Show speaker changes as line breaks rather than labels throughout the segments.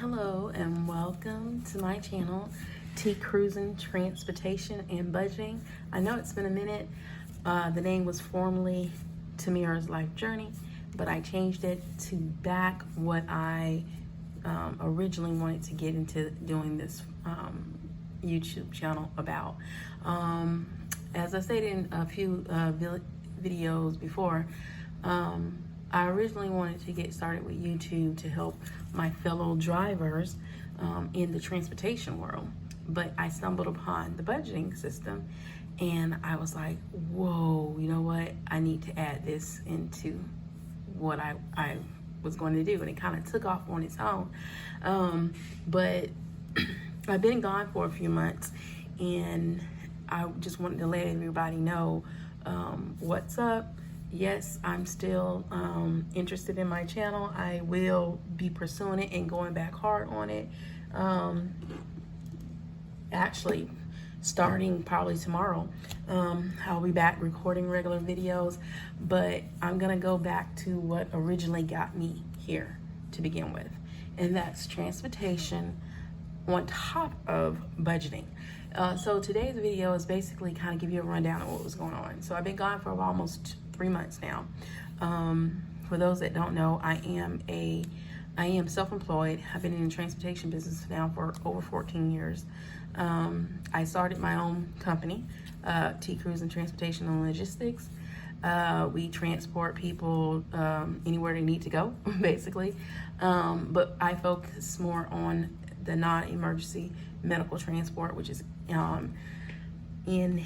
Hello and welcome to my channel, T Cruising Transportation and Budgeting. I know it's been a minute. The name was formerly Tamira's Life Journey, but I changed it to back what I originally wanted to get into doing this YouTube channel about. As I stated in a few videos before, I originally wanted to get started with YouTube to help my fellow drivers in the transportation world, but I stumbled upon the budgeting system and I was like, whoa, you know what? I need to add this into what I was going to do, and it kind of took off on its own. But I've been gone for a few months, and I just wanted to let everybody know what's up. Yes, I'm still interested in my channel. I will be pursuing it and going back hard on it. Actually, starting probably tomorrow, I'll be back recording regular videos, but I'm gonna go back to what originally got me here to begin with, and that's transportation on top of budgeting. So today's video is basically kind of give you a rundown of what was going on. So I've been gone for almost 3 months now. For those that don't know, I am self-employed. I've been in the transportation business now for over 14 years. I started my own company, T Cruising Transportation and Logistics. We transport people anywhere they need to go, basically. But I focus more on the non-emergency medical transport, which is in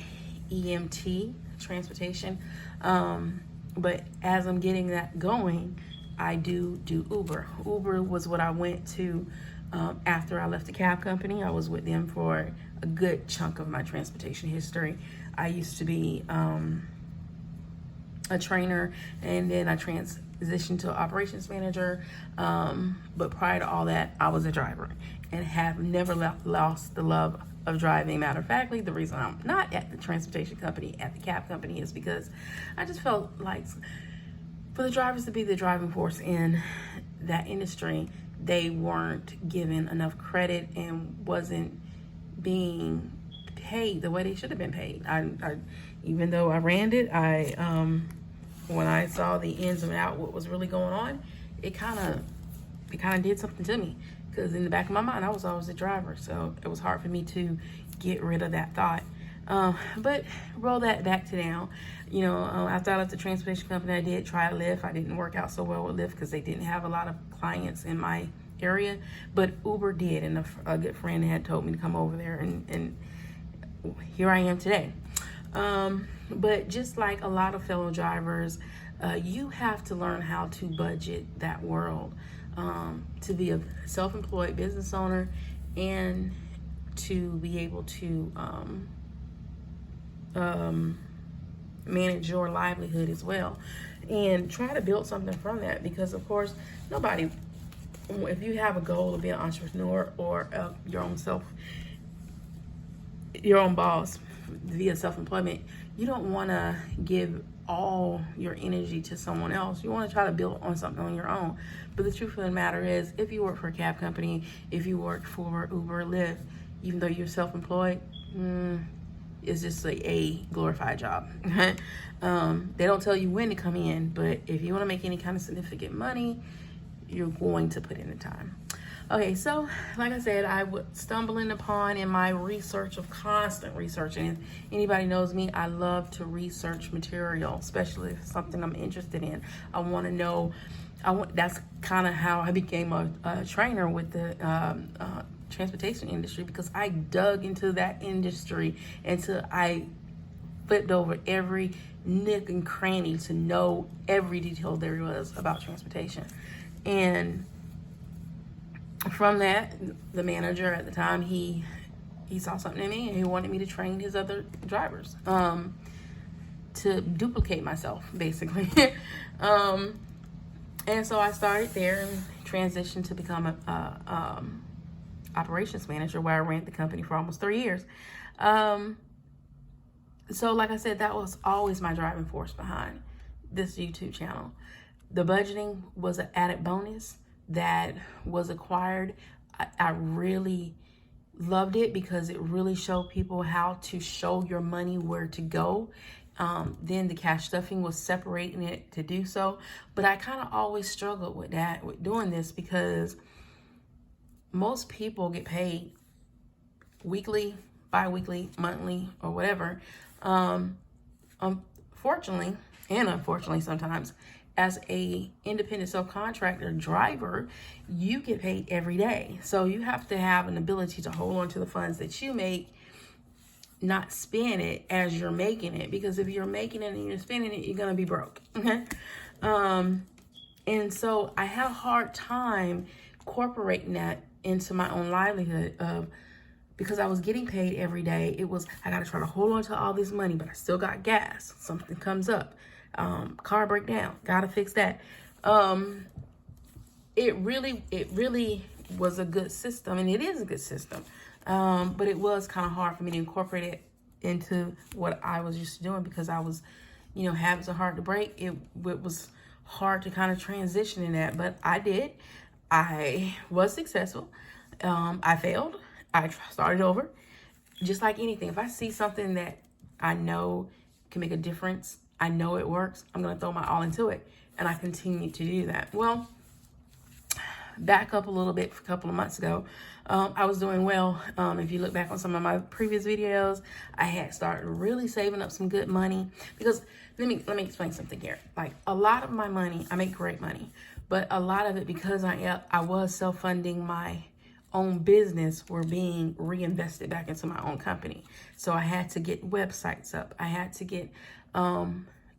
EMT transportation. But as I'm getting that going, I do Uber. Uber was what I went to after I left the cab company. I was with them for a good chunk of my transportation history. I used to be a trainer, and then I transitioned to operations manager. But prior to all that, I was a driver and have never lost the love of driving. Matter of factly, the reason I'm not at the transportation company, at the cab company, is because I just felt like for the drivers to be the driving force in that industry, they weren't given enough credit and wasn't being paid the way they should have been paid. I even though I ran it, when I saw the ins and out, what was really going on, it kind of did something to me. Because in the back of my mind, I was always a driver, so it was hard for me to get rid of that thought. But roll that back to now. You know, after I left the transportation company, I did try Lyft. I didn't work out so well with Lyft because they didn't have a lot of clients in my area, but Uber did, and a good friend had told me to come over there, and here I am today. But just like a lot of fellow drivers, you have to learn how to budget that world. To be a self-employed business owner and to be able to manage your livelihood as well, and try to build something from that, because of course nobody, if you have a goal to be an entrepreneur or your own boss via self-employment, you don't want to give all your energy to someone else. You want to try to build on something on your own. But the truth of the matter is, if you work for a cab company, if you work for Uber or Lyft, even though you're self-employed, it's just a glorified job. They don't tell you when to come in, but if you want to make any kind of significant money, you're going to put in the time. Okay, so like I said, I was stumbling upon in my research of constant research, and if anybody knows me, I love to research material, especially if it's something I'm interested in. I want to know. That's kind of how I became a trainer with the transportation industry, because I dug into that industry until I flipped over every nook and cranny to know every detail there was about transportation. And from that, the manager at the time, he saw something in me, and he wanted me to train his other drivers to duplicate myself, basically. And so I started there and transitioned to become a operations manager, where I ran the company for almost 3 years. So like I said, that was always my driving force behind this YouTube channel. The budgeting was an added bonus that was acquired I really loved it because it really showed people how to show your money where to go. Then the cash stuffing was separating it to do so. But I kind of always struggled with that, with doing this, because most people get paid weekly, bi-weekly, monthly, or whatever. Fortunately and unfortunately sometimes, as a independent subcontractor driver, you get paid every day. So you have to have an ability to hold on to the funds that you make, not spend it as you're making it, because if you're making it and you're spending it, you're gonna be broke. Okay. And so I had a hard time incorporating that into my own livelihood of, because I was getting paid every day. It was, I got to try to hold on to all this money, but I still got gas. Something comes up, car breakdown, got to fix that. It really was a good system, and it is a good system. But it was kind of hard for me to incorporate it into what I was used to doing, because I was, habits are hard to break. It was hard to kind of transition in that, but I did. I was successful. I failed. I started over. Just like anything, if I see something that I know can make a difference, I know it works, I'm going to throw my all into it. And I continue to do that. Well, back up a little bit, a couple of months ago, I was doing well. If you look back on some of my previous videos, I had started really saving up some good money, because let me explain something here. Like, a lot of my money, I make great money, but a lot of it, because I was self-funding my own business, were being reinvested back into my own company. So I had to get websites up. I had to get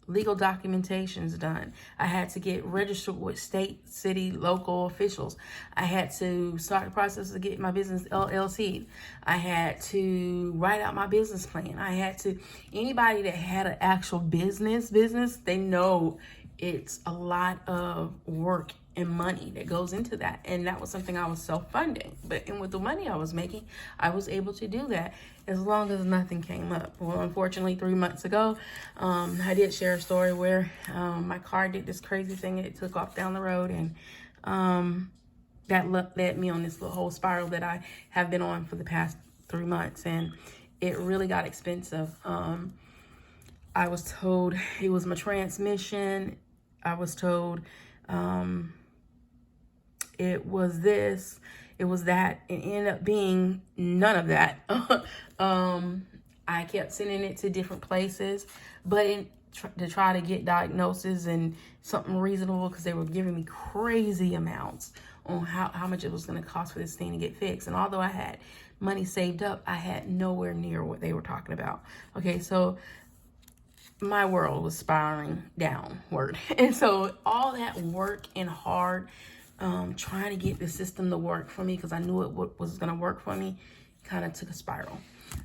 legal documentations done. I had to get registered with state, city, local officials. I had to start the process of getting my business LLC. I had to write out my business plan. I had to, anybody that had an actual business, they know it's a lot of work and money that goes into that. And that was something I was self-funding. And with the money I was making, I was able to do that as long as nothing came up. Well, unfortunately, 3 months ago, I did share a story where my car did this crazy thing. It took off down the road, and that led me on this little whole spiral that I have been on for the past 3 months. And it really got expensive. I was told it was my transmission. I was told it was this, it was that. It ended up being none of that. I kept sending it to different places, but to try to get diagnosis and something reasonable, because they were giving me crazy amounts on how much it was going to cost for this thing to get fixed. And although I had money saved up, I had nowhere near what they were talking about. Okay, so my world was spiraling downward. And so all that work and hard trying to get the system to work for me, because I knew it was going to work for me, kind of took a spiral.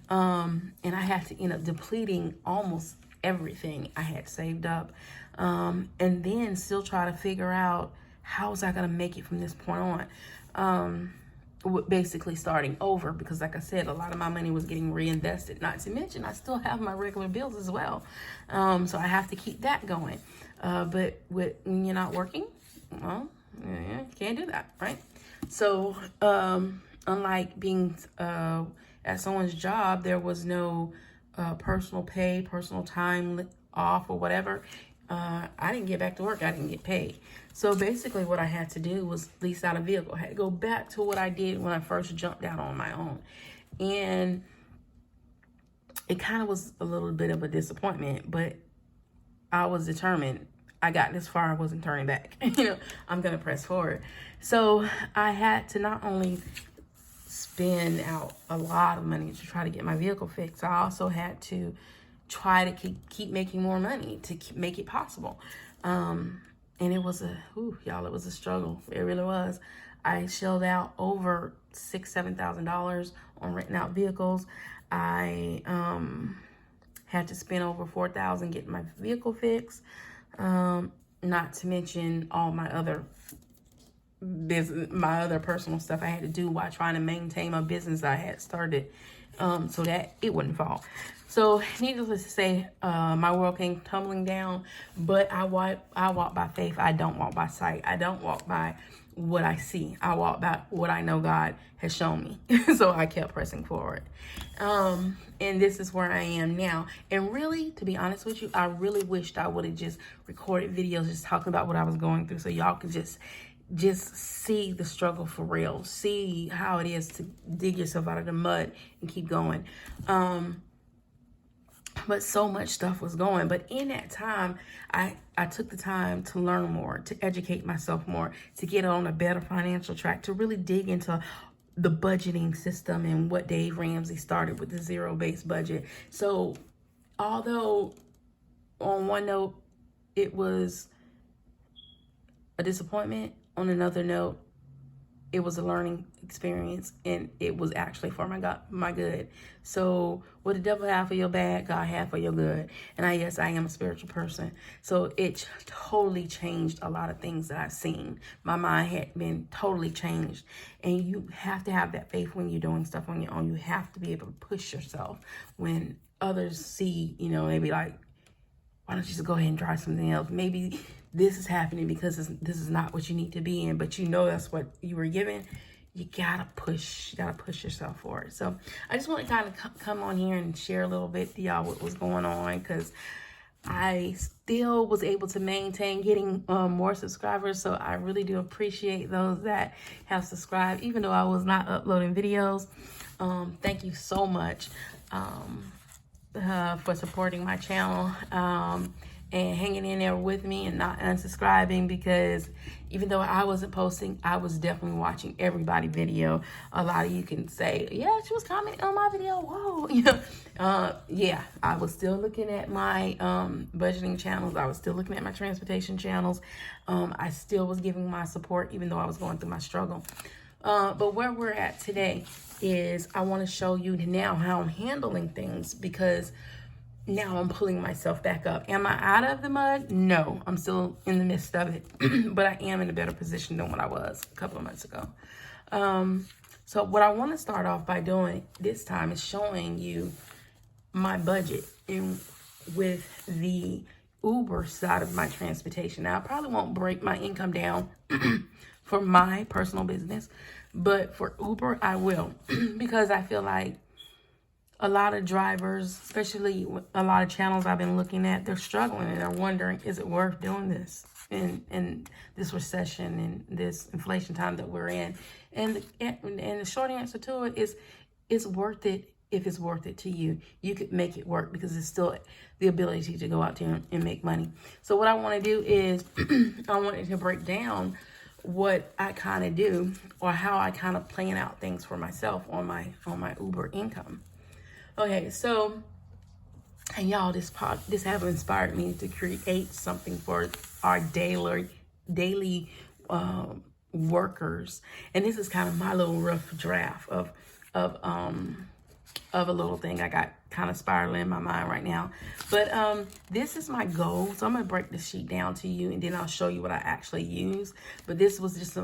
And I had to end up depleting almost everything I had saved up. And then still try to figure out, how was I going to make it from this point on? Basically starting over, because like I said, a lot of my money was getting reinvested, not to mention I still have my regular bills as well. So I have to keep that going. But when you're not working, well, you can't do that, right? So unlike being at someone's job, there was no personal pay, personal time off or whatever. I didn't get back to work. I didn't get paid. So basically what I had to do was lease out a vehicle. I had to go back to what I did when I first jumped out on my own. And it kind of was a little bit of a disappointment, but I was determined. I got this far, I wasn't turning back. I'm going to press forward. So I had to not only spend out a lot of money to try to get my vehicle fixed, I also had to try to keep making more money to make it possible. And it was it was a struggle. It really was. I shelled out over $6,000-$7,000 on renting out vehicles. I had to spend over $4,000 getting my vehicle fixed. Not to mention all my other business, my other personal stuff I had to do while trying to maintain my business I had started, so that it wouldn't fall. So needless to say, my world came tumbling down, but I walk by faith. I don't walk by sight. I don't walk by what I see. I walk by what I know God has shown me. So I kept pressing forward. And this is where I am now. And really, to be honest with you, I really wished I would have just recorded videos just talking about what I was going through, so y'all could just see the struggle for real. See how it is to dig yourself out of the mud and keep going. But so much stuff was going. But in that time, I took the time to learn more, to educate myself more, to get on a better financial track, to really dig into the budgeting system and what Dave Ramsey started with the zero-based budget. So although on one note, it was a disappointment, on another note, it was a learning experience, and it was actually for my good. So what the devil have for your bad, God have for your good. And yes, I am a spiritual person. So it totally changed a lot of things that I've seen. My mind had been totally changed. And you have to have that faith when you're doing stuff on your own. You have to be able to push yourself when others see, they be like, why don't you just go ahead and try something else? Maybe this is happening because this is not what you need to be in, but that's what you were given. You gotta push yourself forward. So I just want to kind of come on here and share a little bit to y'all what was going on, because I still was able to maintain getting more subscribers. So I really do appreciate those that have subscribed, even though I was not uploading videos. Thank you so much for supporting my channel and hanging in there with me and not unsubscribing, because even though I wasn't posting, I was definitely watching everybody's video. A lot of you can say, yeah, she was commenting on my video. Whoa. Yeah, I was still looking at my budgeting channels. I was still looking at my transportation channels. I still was giving my support, even though I was going through my struggle. But where we're at today is I want to show you now how I'm handling things, because now I'm pulling myself back up. Am I out of the mud? No, I'm still in the midst of it, but I am in a better position than what I was a couple of months ago. So what I want to start off by doing this time is showing you my budget with the Uber side of my transportation. Now, I probably won't break my income down for my personal business, but for Uber, I will, because I feel like a lot of drivers, especially a lot of channels I've been looking at, they're struggling and they're wondering, is it worth doing this in this recession and this inflation time that we're in? And the short answer to it is, it's worth it if it's worth it to you. You could make it work, because it's still the ability to go out there and make money. So what I want to do is I wanted to break down what I kind of do, or how I kind of plan out things for myself on my Uber income. Okay, so, and y'all, this have inspired me to create something for our daily workers, and this is kind of my little rough draft of a little thing I got kind of spiraling in my mind right now. But this is my goal. So I'm going to break the sheet down to you, and then I'll show you what I actually use. But this was just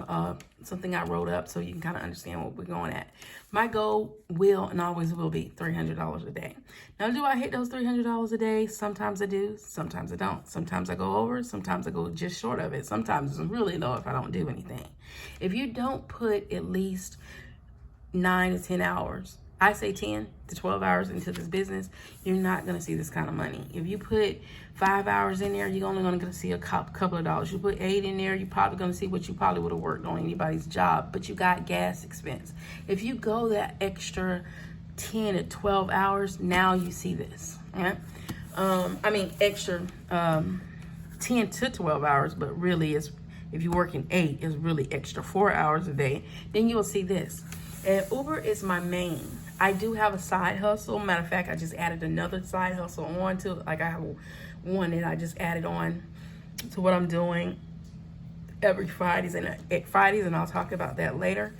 something I wrote up so you can kind of understand what we're going at. My goal will and always will be $300 a day. Now, do I hit those $300 a day? Sometimes I do. Sometimes I don't. Sometimes I go over. Sometimes I go just short of it. Sometimes it's really low if I don't do anything. If you don't put at least 9 to 10 hours, I say 10 to 12 hours into this business, you're not going to see this kind of money. If you put 5 hours in there, you're only going to see a couple of dollars. You put 8 in there, you're probably going to see what you probably would have worked on anybody's job, but you got gas expense. If you go that extra 10 to 12 hours, now you see this. Right? Extra 10 to 12 hours, but really if you're working 8, it's really extra 4 hours a day, then you'll see this. And Uber is my main. I do have a side hustle. Matter of fact, I just added another side hustle on to, like, I have one that I just added on to what I'm doing every Fridays, and I'll talk about that later.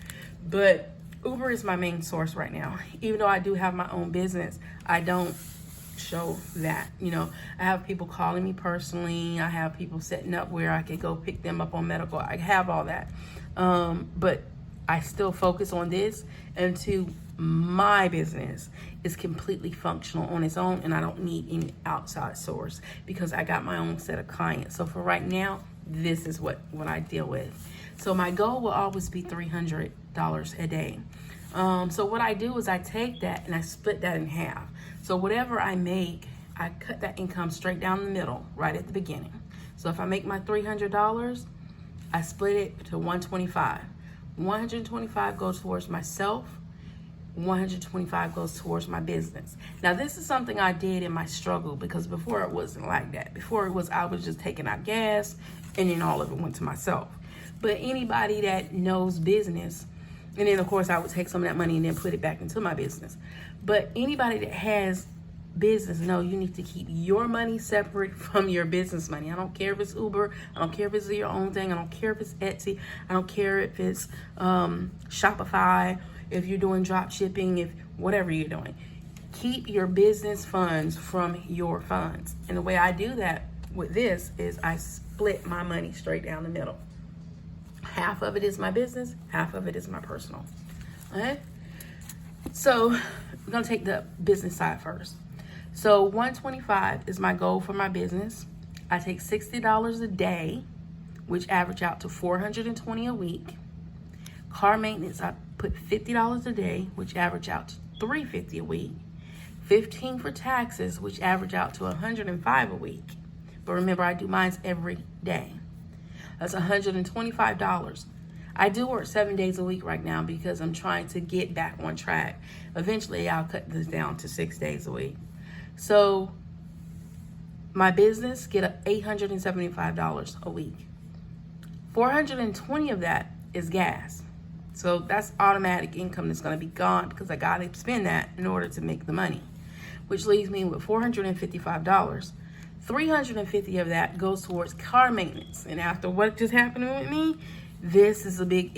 But Uber is my main source right now. Even though I do have my own business, I don't show that. I have people calling me personally. I have people setting up where I could go pick them up on medical. I have all that. But I still focus on this until my business is completely functional on its own, and I don't need any outside source, because I got my own set of clients. So for right now, this is what I deal with. So my goal will always be $300 a day. So what I do is I take that and I split that in half. So whatever I make, I cut that income straight down the middle, right at the beginning. So if I make my $300, I split it to 125. 125 goes towards myself. 125 goes towards my business. Now this is something I did in my struggle, because before it wasn't like that. Before it was, I was just taking out gas and then all of it went to myself. But anybody that knows business, and then of course I would take some of that money and then put it back into my business. But anybody that has business, know you need to keep your money separate from your business money. I don't care if it's Uber, I don't care if it's your own thing, I don't care if it's Etsy, I don't care if it's Shopify, if you're doing drop shipping, if whatever you're doing. Keep your business funds from your funds. And the way I do that with this is I split my money straight down the middle. Half of it is my business, half of it is my personal. Okay? So we're gonna take the business side first. So 125 is my goal for my business. I take $60 a day, which average out to $420 a week. Car maintenance, I put $50 a day, which average out to $350 a week. 15 for taxes, which average out to $105 a week. But remember, I do mine every day. That's $125. I do work 7 days a week right now because I'm trying to get back on track. Eventually, I'll cut this down to 6 days a week. So my business get $875 a week. $420 of that is gas. So that's automatic income that's going to be gone because I got to spend that in order to make the money, which leaves me with $455. $350 of that goes towards car maintenance. And after what just happened with me, this is a big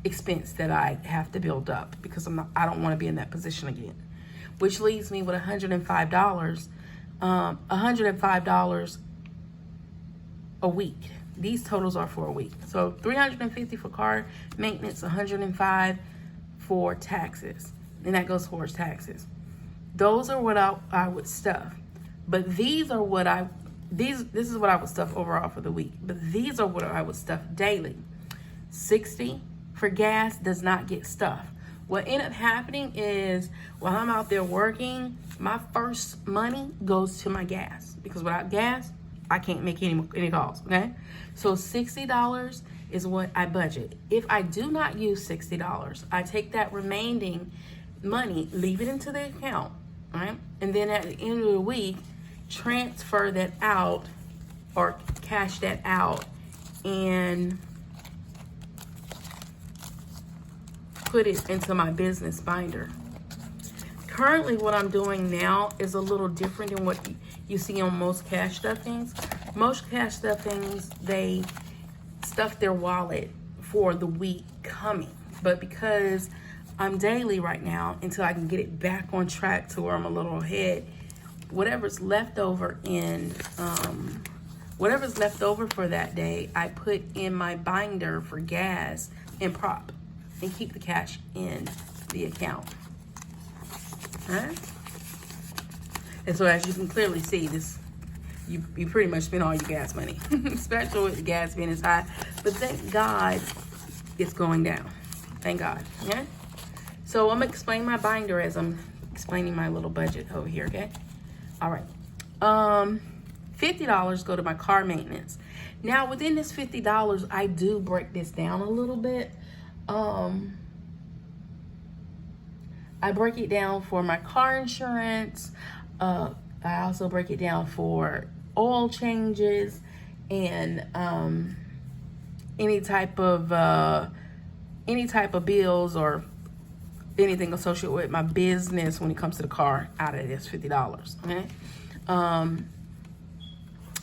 expense that I have to build up because I don't want to be in that position again. Which leaves me with $105 a week. These totals are for a week. So $350 for car maintenance, $105 for taxes. And that goes towards taxes. Those are what I would stuff. But these are what this is what I would stuff overall for the week. But these are what I would stuff daily. 60 for gas does not get stuffed. What ended up happening is while I'm out there working, my first money goes to my gas. Because without gas, I can't make any calls, okay? So $60 is what I budget. If I do not use $60, I take that remaining money, leave it into the account, right? And then at the end of the week, transfer that out or cash that out and put it into my business binder. Currently, what I'm doing now is a little different than what you see on most cash stuffings. Most cash stuffings, they stuff their wallet for the week coming. But because I'm daily right now, until I can get it back on track to where I'm a little ahead, whatever's left over for that day, I put in my binder for gas and prop and keep the cash in the account. All right? And so as you can clearly see, this you pretty much spend all your gas money, especially with the gas being as high. But thank God it's going down. Thank God. Okay? So I'm gonna explain my binder as I'm explaining my little budget over here, okay? All right. $50 go to my car maintenance. Now within this $50, I do break this down a little bit. I break it down for my car insurance. I also break it down for oil changes and any type of bills or anything associated with my business when it comes to the car out of this $50. Okay.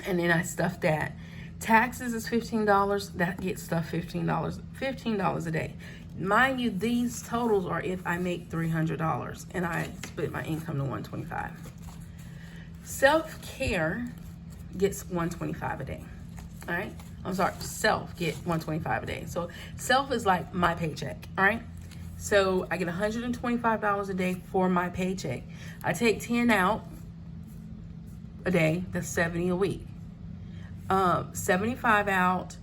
And then I stuff that. Taxes is $15. That gets stuffed $15 a day. Mind you, these totals are if I make $300 and I split my income to $125. Self-care gets $125 a day. All right. I'm sorry, self get $125 a day. So self is like my paycheck. All right. So I get $125 a day for my paycheck. I take 10 out a day. That's 70 a week. $75 out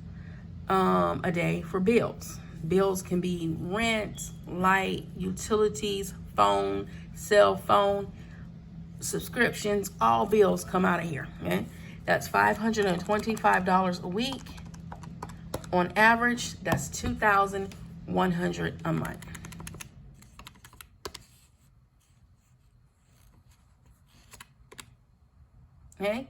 a day for bills. Bills can be rent, light, utilities, phone, cell phone, subscriptions. All bills come out of here. Okay, that's $525 a week. On average, that's $2,100 a month. Okay,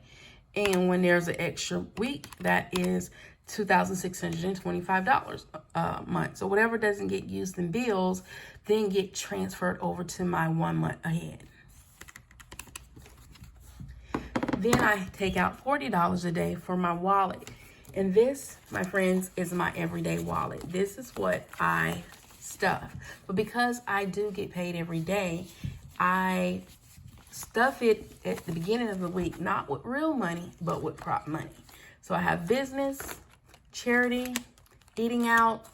and when there's an extra week, that is $2,625 a month. So whatever doesn't get used in bills, then get transferred over to my 1 month ahead. Then I take out $40 a day for my wallet. And this, my friends, is my everyday wallet. This is what I stuff. But because I do get paid every day, I stuff it at the beginning of the week, not with real money, but with prop money. So I have business, charity, eating out,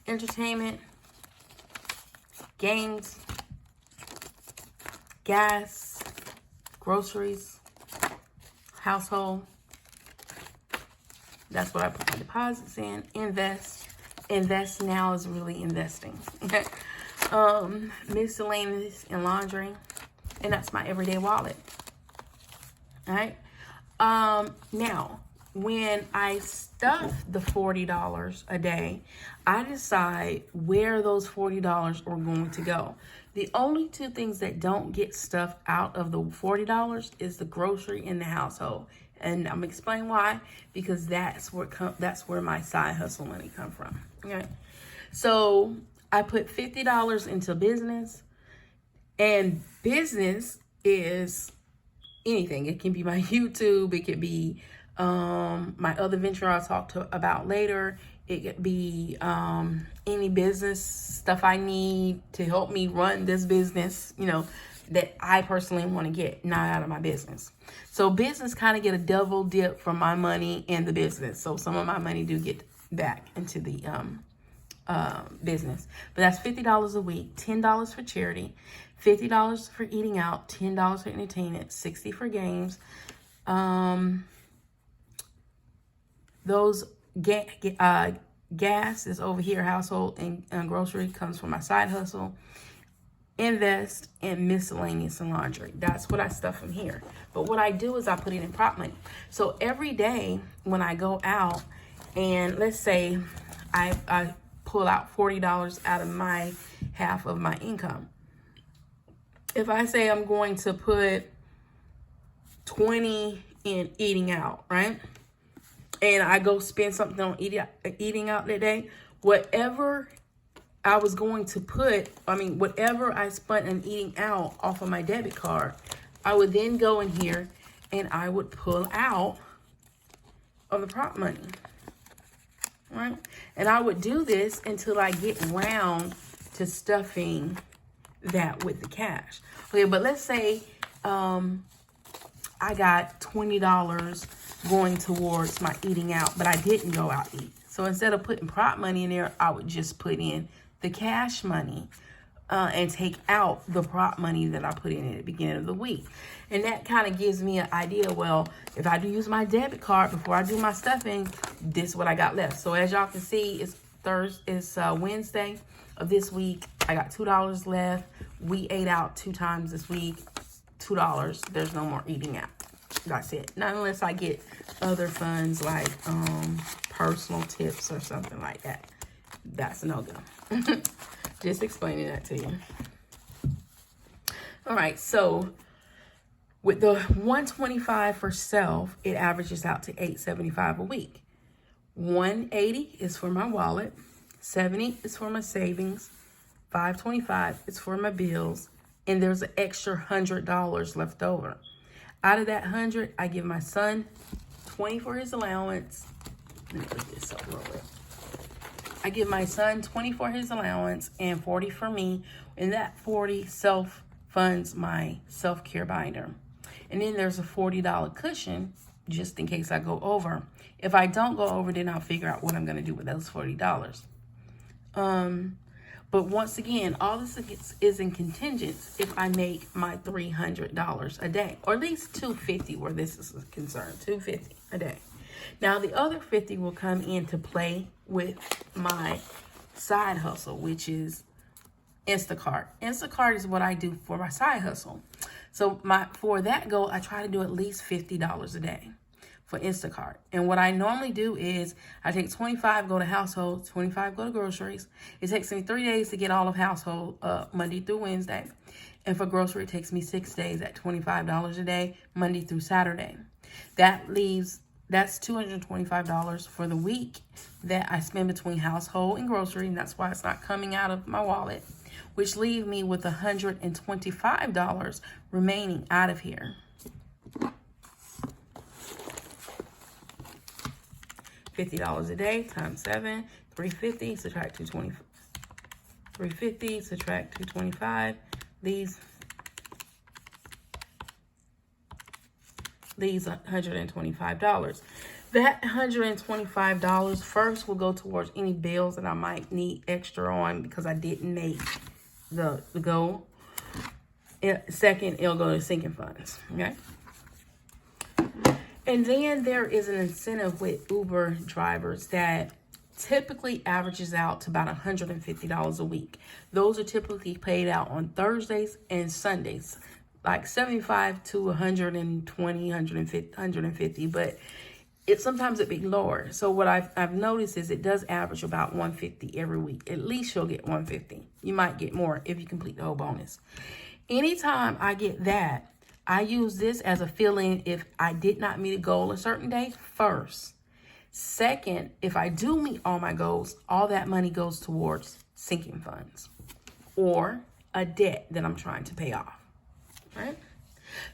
entertainment, games, gas, groceries, household. That's what I put my deposits in. Invest. Invest now is really investing. Okay. Miscellaneous and laundry. And that's my everyday wallet. All right. Now, when I stuff the $40 a day, I decide where those $40 are going to go. The only two things that don't get stuffed out of the $40 is the grocery and the household. And I'm gonna explain why, because that's where my side hustle money come from. Okay, so I put $50 into business, and business is anything. It can be my YouTube. It could be my other venture I'll talk about later. It could be any business stuff I need to help me run this business, you know, that I personally want to get, not out of my business. So business kind of get a double dip from my money and the business. So some of my money do get back into the business. But that's $50 a week, $10 for charity, $50 for eating out, $10 for entertainment, $60 for games. Those gas is over here, household and grocery comes from my side hustle. Invest in miscellaneous and laundry. That's what I stuff from here. But what I do is I put it in prop money. So every day when I go out and let's say I pull out $40 out of my half of my income. If I say I'm going to put 20 in eating out, right? And I go spend something on eating out that day, whatever I was going to put, whatever I spent on eating out off of my debit card, I would then go in here and I would pull out of the prop money, right? And I would do this until I get around to stuffing that with the cash. Okay, but let's say I got $20 going towards my eating out, but I didn't go out to eat. So instead of putting prop money in there, I would just put in the cash money and take out the prop money that I put in at the beginning of the week. And that kind of gives me an idea, well, if I do use my debit card before I do my stuffing, this is what I got left. So as y'all can see, it's Wednesday of this week. I got $2 left. We ate out 2 times this week, $2. There's no more eating out. That's it. Not unless I get other funds like personal tips or something like that. That's a no-go. Just explaining that to you. All right, so with the $125 for self, it averages out to $875 a week. $180 is for my wallet, $70 is for my savings, $525 is for my bills, and there's an extra $100 left over. Out of that $100, I give my son $20 for his allowance. Let me put this up real quick. I give my son $20 for his allowance and $40 for me, and that $40 self-funds my self-care binder. And then there's a $40 cushion just in case I go over. If I don't go over, then I'll figure out what I'm going to do with those $40. But once again, all this is in contingents if I make my $300 a day, or at least $250 where this is concerned, $250 a day. Now the other 50 will come into play with my side hustle, which is Instacart. Instacart is what I do for my side hustle. So for that goal, I try to do at least $50 a day for Instacart. And what I normally do is I take 25, go to household, 25, go to groceries. It takes me 3 days to get all of household Monday through Wednesday. And for grocery, it takes me 6 days at $25 a day, Monday through Saturday. That's $225 for the week that I spend between household and grocery, and that's why it's not coming out of my wallet, which leaves me with $125 remaining out of here. $50 a day times 7, $350, subtract 220, $350, subtract 225, leaves $125. That $125 first will go towards any bills that I might need extra on because I didn't make the goal. Second, it'll go to sinking funds, okay? And then there is an incentive with Uber drivers that typically averages out to about $150 a week. Those are typically paid out on Thursdays and Sundays, like 75 to 120, 150, but sometimes it be lower. So what I've noticed is it does average about 150 every week. At least you'll get 150. You might get more if you complete the whole bonus. Anytime I get that, I use this as a fill-in if I did not meet a goal a certain day first. Second, if I do meet all my goals, all that money goes towards sinking funds or a debt that I'm trying to pay off, right?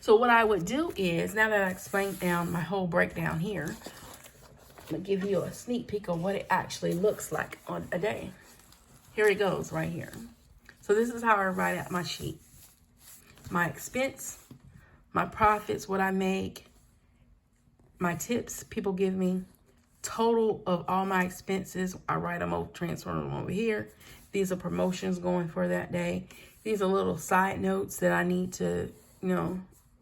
So what I would do is, now that I explained down my whole breakdown here, I'm going to give you a sneak peek of what it actually looks like on a day. Here it goes right here. So this is how I write out my sheet. My expense, my profits, what I make, my tips people give me, total of all my expenses. I write them over, transfer them over here. These are promotions going for that day. These are little side notes that I need to,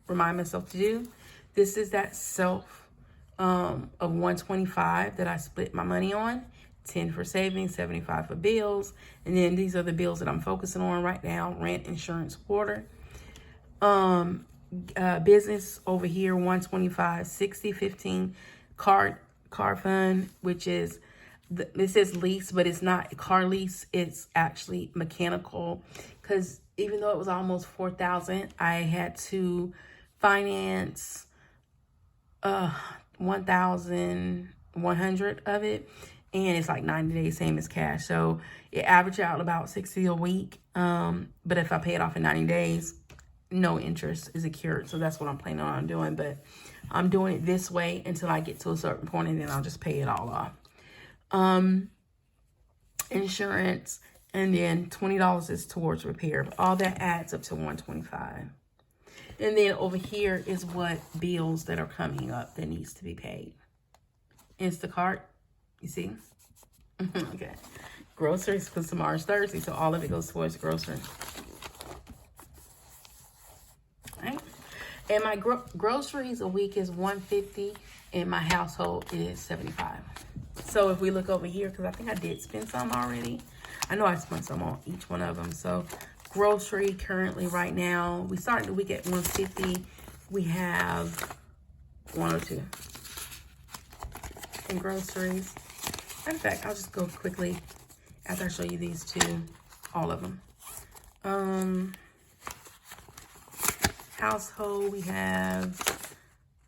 remind myself to do. This is that self of 125 that I split my money on. 10 for savings, 75 for bills. And then these are the bills that I'm focusing on right now: rent, insurance, water. Business over here, 125, 60, 15. Car fund, which is, this is lease, but it's not car lease. It's actually mechanical, because even though it was almost $4,000, I had to finance 1,100 of it, and it's like 90 days, same as cash. So it averaged out about $60 a week. But if I pay it off in 90 days, no interest is accrued. So that's what I'm planning on doing. But I'm doing it this way until I get to a certain point, and then I'll just pay it all off. Insurance, and then $20 is towards repair. But all that adds up to $125. And then over here is what bills that are coming up that needs to be paid. Instacart, you see? Okay. Groceries, because tomorrow's Thursday, so all of it goes towards groceries. Right? And my groceries a week is $150, and my household is $75. So if we look over here, because I think I did spend some already. I know I spent some on each one of them. So grocery currently right now, we started the week at $150. We have 102 in groceries. Matter of fact, I'll just go quickly after I show you these two, all of them. Household, we have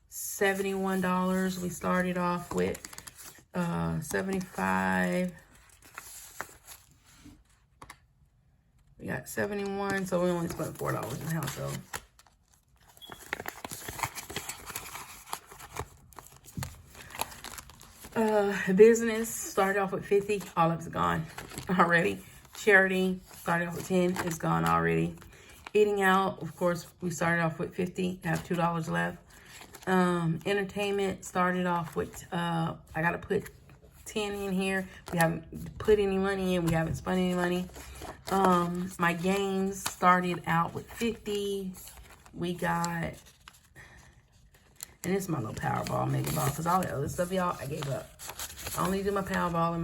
$71. We started off with 75. We got 71, so we only spent $4 in the household. Business started off with 50, all of it's gone already. Charity started off with 10, it's gone already. Eating out, of course, we started off with 50, have $2 left. Entertainment started off with, I gotta put 10 in here. We haven't put any money in, we haven't spent any money. My games started out with 50. We got, and this is my little Powerball, Mega Ball, because all the other stuff, y'all, I gave up. I only do my Powerball and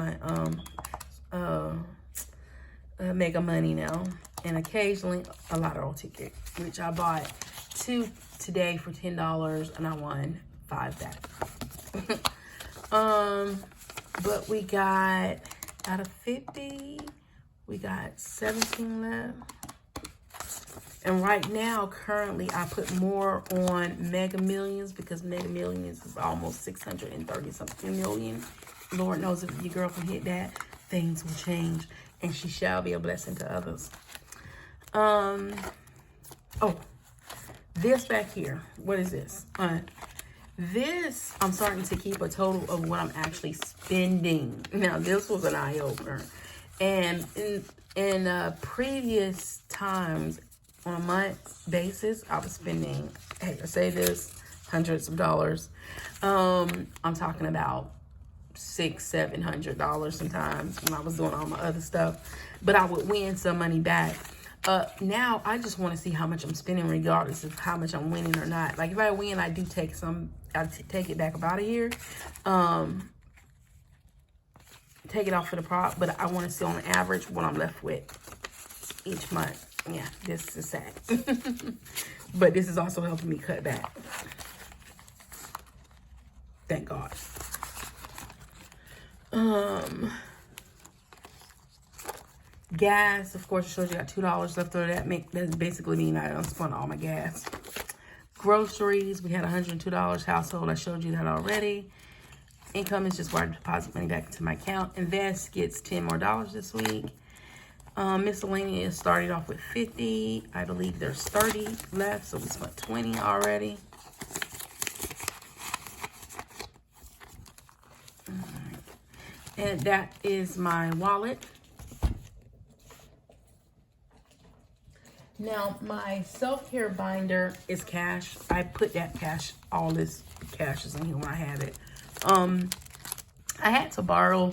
my Mega Money now, and occasionally a lotto ticket, which I bought 2 today for $10, and I won 5 back. But we got, out of 50, we got 17 left. And right now, currently, I put more on Mega Millions because Mega Millions is almost 630 something million. Lord knows if your girl can hit that, things will change, and she shall be a blessing to others. Oh, this back here, what is this? This, I'm starting to keep a total of what I'm actually spending. Now, this was an eye-opener. And in previous times, on a month basis, I was spending, I hate to say this, hundreds of dollars. I'm talking about $600-700 sometimes when I was doing all my other stuff. But I would win some money back. Now I just want to see how much I'm spending regardless of how much I'm winning or not. Like if I win, I do take some, I take it back up out of here. Take it off for the prop, but I want to see on average what I'm left with each month. Yeah, this is sad. But this is also helping me cut back. Thank God. Gas, of course, it shows you got $2 left over. That's basically mean I spent all my gas. Groceries, we had $102 household. I showed you that already. Income is just where I deposit money back into my account. Invest gets $10 more this week. Miscellaneous started off with 50. I believe there's 30 left, so we spent 20 already. And that is my wallet. Now, my self-care binder is cash. I put that cash, all this cash is in here when I have it. I had to borrow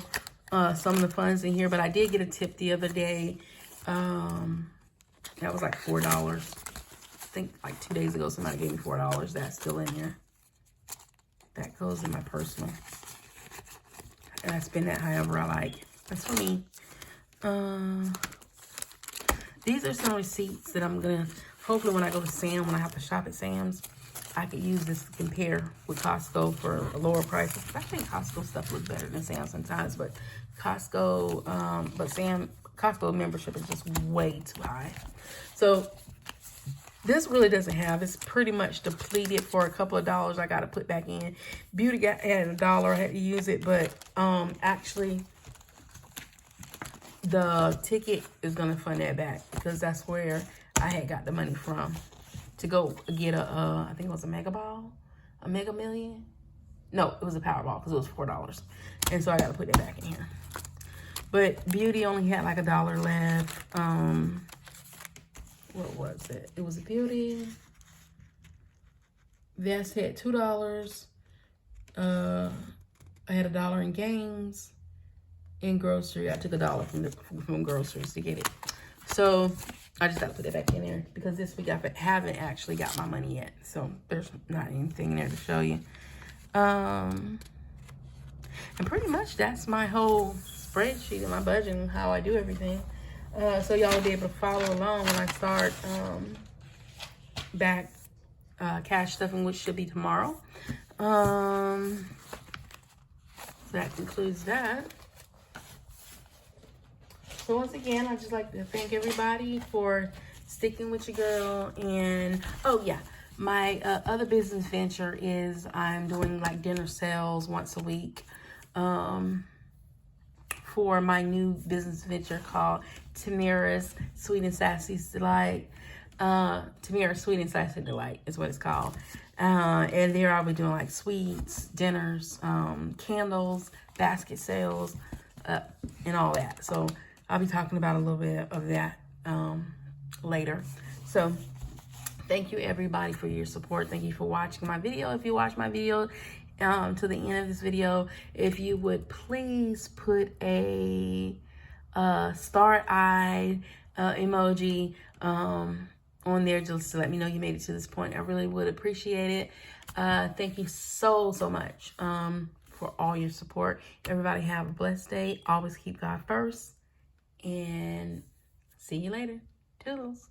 some of the funds in here, but I did get a tip the other day. That was like $4. I think like 2 days ago, somebody gave me $4. That's still in here. That goes in my personal. And I spend that however I like. That's for me. These are some receipts that I'm gonna, hopefully when I go to Sam, when I have to shop at Sam's, I could use this to compare with Costco for a lower price. I think Costco stuff looks better than Sam sometimes, but Costco, Costco membership is just way too high. So this really doesn't have, it's pretty much depleted for a couple of dollars I got to put back in. Beauty got had $1, I had to use it, but actually the ticket is going to fund that back because that's where I had got the money from to go get I think it was a Mega Ball, a Mega Million. No, it was a Powerball because it was $4. And so I got to put that back in here. But Beauty only had like $1 left. What was it? It was a Beauty. Vest had $2. I had $1 in games. In grocery, I took $1 from groceries to get it. So I just got to put it back in there because this week I haven't actually got my money yet. So there's not anything there to show you. And pretty much that's my whole spreadsheet and my budget and how I do everything. So y'all will be able to follow along when I start back cash stuffing, which should be tomorrow. So that concludes that. So once again, I'd just like to thank everybody for sticking with your girl. And, oh yeah, my other business venture is I'm doing like dinner sales once a week for my new business venture called Tamira's Sweet and Sassy Delight. Tamira's Sweet and Sassy Delight is what it's called. And there I'll be doing like sweets, dinners, candles, basket sales, and all that. So I'll be talking about a little bit of that later. So thank you everybody for your support. Thank you for watching my video. If you watch my video to the end of this video, if you would please put a star-eyed emoji on there just to let me know you made it to this point. I really would appreciate it. Thank you so much for all your support. Everybody have a blessed day. Always keep God first. And see you later. Toodles.